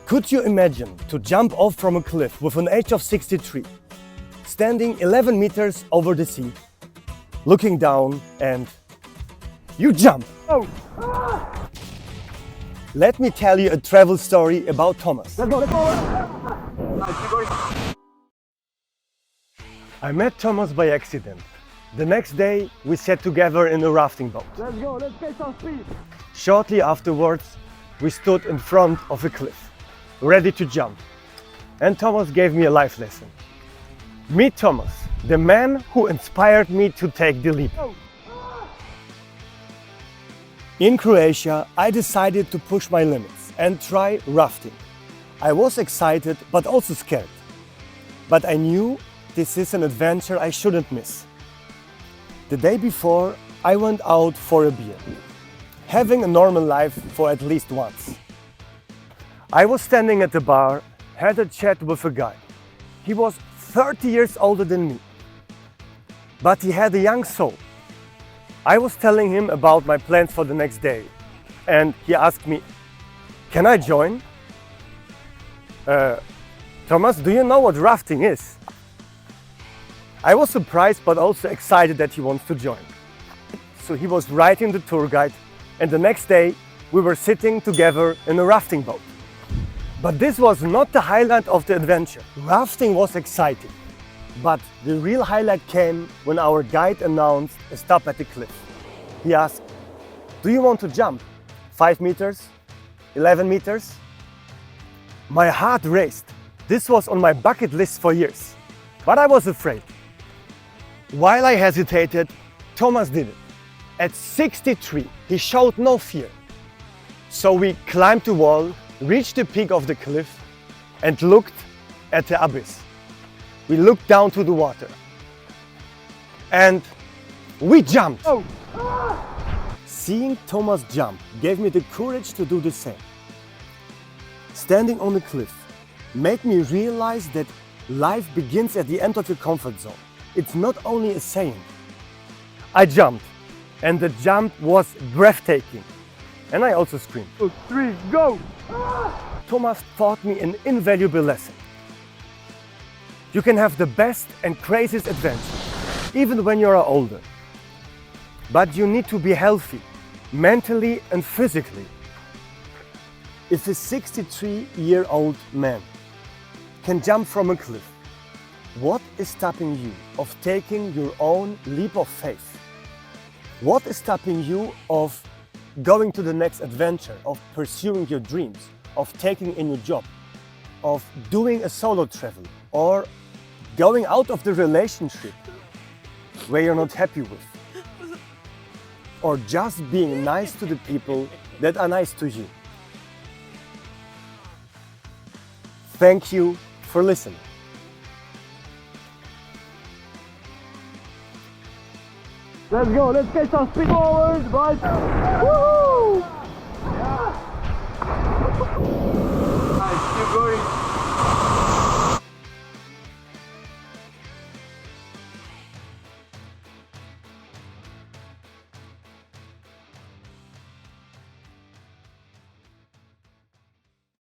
Could you imagine to jump off from a cliff with an age of 63, standing 11 meters over the sea, looking down, and you jump? Oh. Let me tell you a travel story about Thomas. Let's go. I met Thomas by accident. The next day we sat together in a rafting boat. Let's go, let's get some speed. Shortly afterwards we stood in front of a cliff, ready to jump. And Thomas gave me a life lesson. Meet Thomas, the man who inspired me to take the leap. In Croatia, I decided to push my limits and try rafting. I was excited but also scared. But I knew this is an adventure I shouldn't miss. The day before, I went out for a beer, having a normal life for at least once. I was standing at the bar, had a chat with a guy. He was 30 years older than me, but he had a young soul. I was telling him about my plans for the next day, and he asked me, "Can I join?" Thomas, do you know what rafting is? I was surprised but also excited that he wants to join. So he was writing the tour guide, and the next day we were sitting together in a rafting boat. But this was not the highlight of the adventure. Rafting was exciting, but the real highlight came when our guide announced a stop at the cliff. He asked, "Do you want to jump? 5 meters? 11 meters? My heart raced. This was on my bucket list for years, but I was afraid. While I hesitated, Thomas did it. At 63, he showed no fear. So we climbed the wall, reached the peak of the cliff, and looked at the abyss. We looked down to the water. And we jumped. Oh. Seeing Thomas jump gave me the courage to do the same. Standing on the cliff made me realize that life begins at the end of your comfort zone. It's not only a saying. I jumped, and the jump was breathtaking. And I also screamed. 2, 3, go! Thomas taught me an invaluable lesson. You can have the best and craziest adventure, even when you are older. But you need to be healthy, mentally and physically. If a 63-year-old man can jump from a cliff, what is stopping you of taking your own leap of faith? What is stopping you of going to the next adventure, of pursuing your dreams, of taking a new job, of doing a solo travel, or going out of the relationship where you're not happy with, or just being nice to the people that are nice to you? Thank you for listening. Let's go, let's get some speed forward, boys! Woo! Yeah. Nice, keep going.